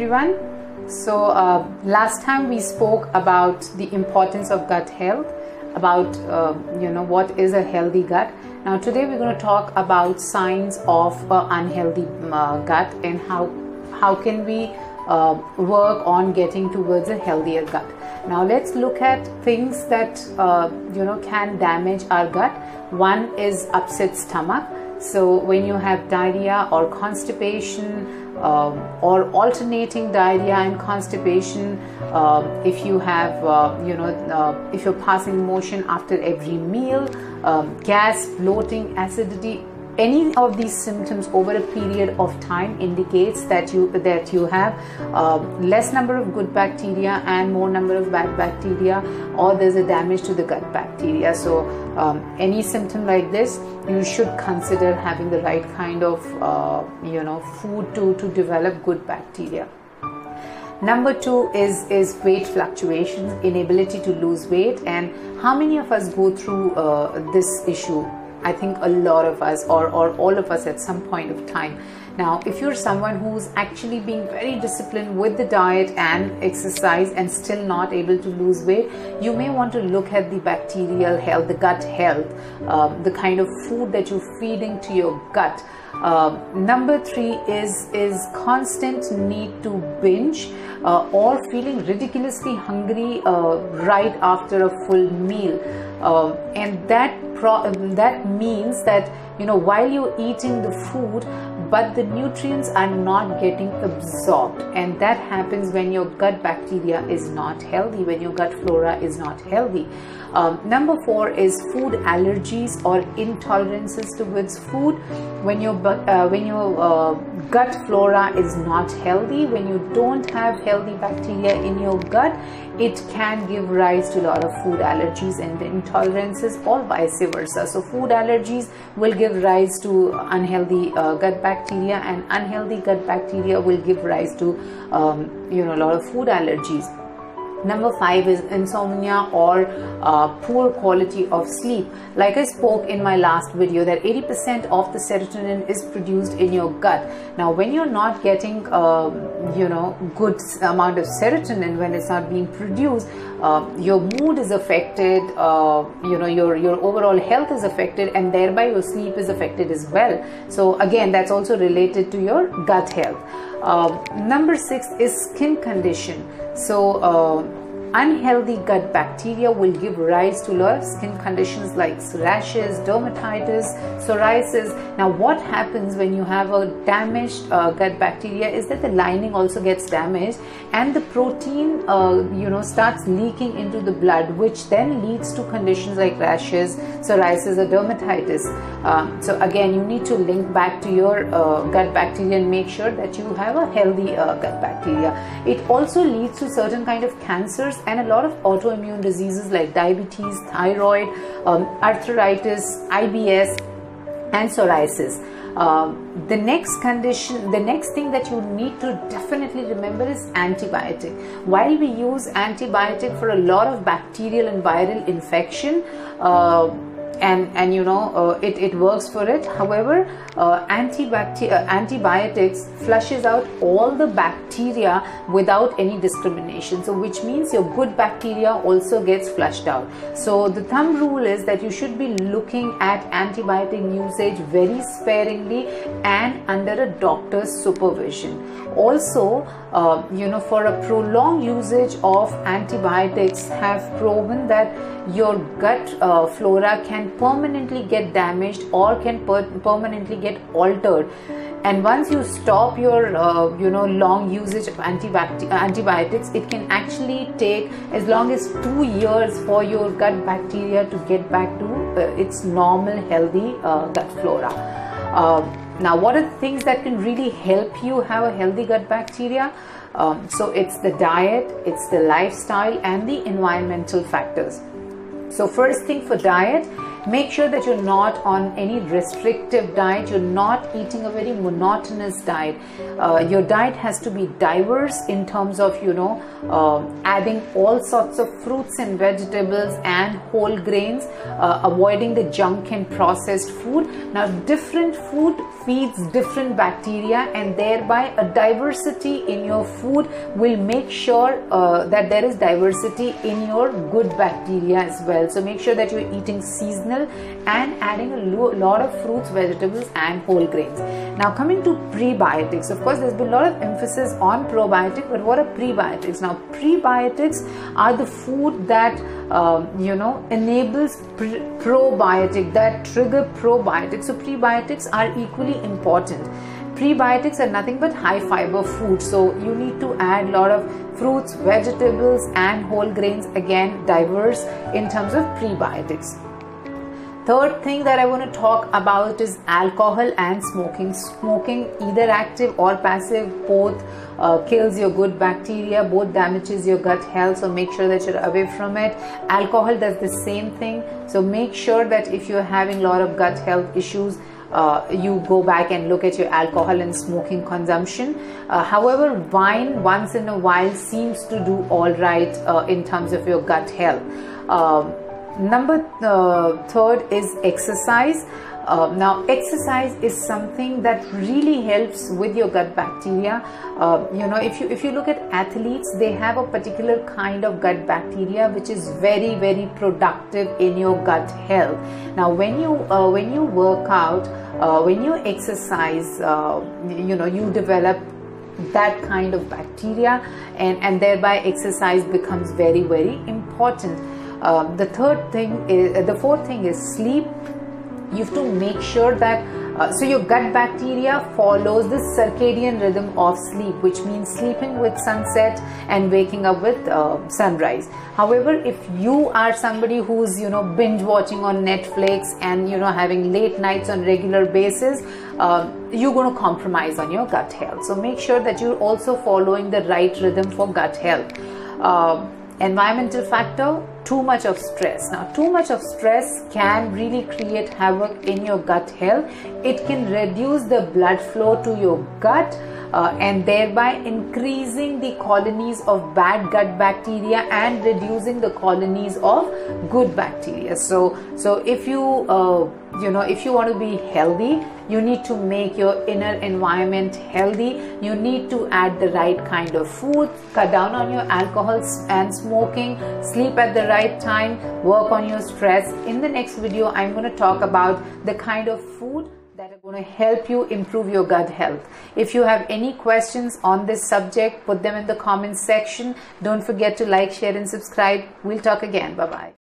Everyone. So last time we spoke about the importance of gut health, about what is a healthy gut. Now today we're going to talk about signs of unhealthy gut and how can we work on getting towards a healthier gut. Now let's look at things that can damage our gut. One is upset stomach. So when you have diarrhea or constipation, or alternating diarrhea and constipation, if you have if you're passing motion after every meal, gas, bloating, acidity, any of these symptoms over a period of time indicates that you have less number of good bacteria and more number of bad bacteria, or there's a damage to the gut bacteria. So any symptom like this, you should consider having the right kind of food to develop good bacteria. Number two is weight fluctuations, inability to lose weight. And how many of us go through this issue? I think a lot of us, or all of us at some point of time. Now, if you're someone who's actually being very disciplined with the diet and exercise and still not able to lose weight, you may want to look at the bacterial health, the gut health, the kind of food that you're feeding to your gut. Number three is constant need to binge or feeling ridiculously hungry right after a full meal, and that means that while you're eating the food, but the nutrients are not getting absorbed, and that happens when your gut bacteria is not healthy, when your gut flora is not healthy. Number four is food allergies or intolerances towards food. When your gut flora is not healthy, when you don't have healthy bacteria in your gut, it can give rise to a lot of food allergies and intolerances, or vice versa. So food allergies will give rise to unhealthy gut bacteria, and unhealthy gut bacteria will give rise to a lot of food allergies. Number five is insomnia or poor quality of sleep. Like I spoke in my last video, that 80% of the serotonin is produced in your gut. Now when you're not getting good amount of serotonin, when it's not being produced, your mood is affected, your overall health is affected, and thereby your sleep is affected as well. So again, that's also related to your gut health. Number six is skin condition. So unhealthy gut bacteria will give rise to a lot of skin conditions like rashes, dermatitis, psoriasis. Now what happens when you have a damaged gut bacteria is that the lining also gets damaged, and the protein starts leaking into the blood, which then leads to conditions like rashes, psoriasis, or dermatitis. So again, you need to link back to your gut bacteria and make sure that you have a healthy gut bacteria. It also leads to certain kind of cancers and a lot of autoimmune diseases like diabetes, thyroid, arthritis, IBS, and psoriasis. The next thing that you need to definitely remember is antibiotic. While we use antibiotic for a lot of bacterial and viral infection, it works for it. However, antibiotics flushes out all the bacteria without any discrimination. So which means your good bacteria also gets flushed out. So the thumb rule is that you should be looking at antibiotic usage very sparingly and under a doctor's supervision. Also, for a prolonged usage of antibiotics have proven that your gut flora can permanently get damaged or can permanently get altered. And once you stop your long usage of antibiotics, it can actually take as long as 2 years for your gut bacteria to get back to its normal healthy gut flora. Now what are the things that can really help you have a healthy gut bacteria? So it's the diet, it's the lifestyle, and the environmental factors. So first thing for diet Make sure that you're not on any restrictive diet. You're not eating a very monotonous diet. Your diet has to be diverse in terms of, adding all sorts of fruits and vegetables and whole grains, avoiding the junk and processed food. Now, different food feeds different bacteria, and thereby a diversity in your food will make sure that there is diversity in your good bacteria as well. So make sure that you're eating seasonal and adding a lot of fruits, vegetables and whole grains. Now coming to prebiotics, of course there's been a lot of emphasis on probiotic, but what are prebiotics? Now prebiotics are the food that enables probiotic, that trigger probiotics. So prebiotics are equally important. Prebiotics are nothing but high fiber food, so you need to add a lot of fruits, vegetables and whole grains, again diverse in terms of prebiotics. Third thing that I want to talk about is alcohol and smoking. Smoking, either active or passive, both kills your good bacteria, both damages your gut health, so make sure that you're away from it. Alcohol does the same thing, so make sure that if you're having a lot of gut health issues, you go back and look at your alcohol and smoking consumption. However, wine once in a while seems to do all right in terms of your gut health. Third is exercise. Now exercise is something that really helps with your gut bacteria. If you look at athletes, they have a particular kind of gut bacteria which is very, very productive in your gut health. Now when you work out, when you exercise, you develop that kind of bacteria, and thereby exercise becomes very, very important. The fourth thing is sleep. You have to make sure that so your gut bacteria follows the circadian rhythm of sleep, which means sleeping with sunset and waking up with sunrise. However, if you are somebody who's binge watching on Netflix and having late nights on regular basis, you're going to compromise on your gut health. So make sure that you're also following the right rhythm for gut health. Environmental factor, too much of stress. Now too much of stress can really create havoc in your gut health. It can reduce the blood flow to your gut and thereby increasing the colonies of bad gut bacteria and reducing the colonies of good bacteria. So if you if you want to be healthy, you need to make your inner environment healthy. You need to add the right kind of food, cut down on your alcohol and smoking, sleep at the right time, work on your stress. In the next video, I'm going to talk about the kind of food that are going to help you improve your gut health. If you have any questions on this subject, put them in the comments section. Don't forget to like, share and subscribe. We'll talk again. Bye-bye.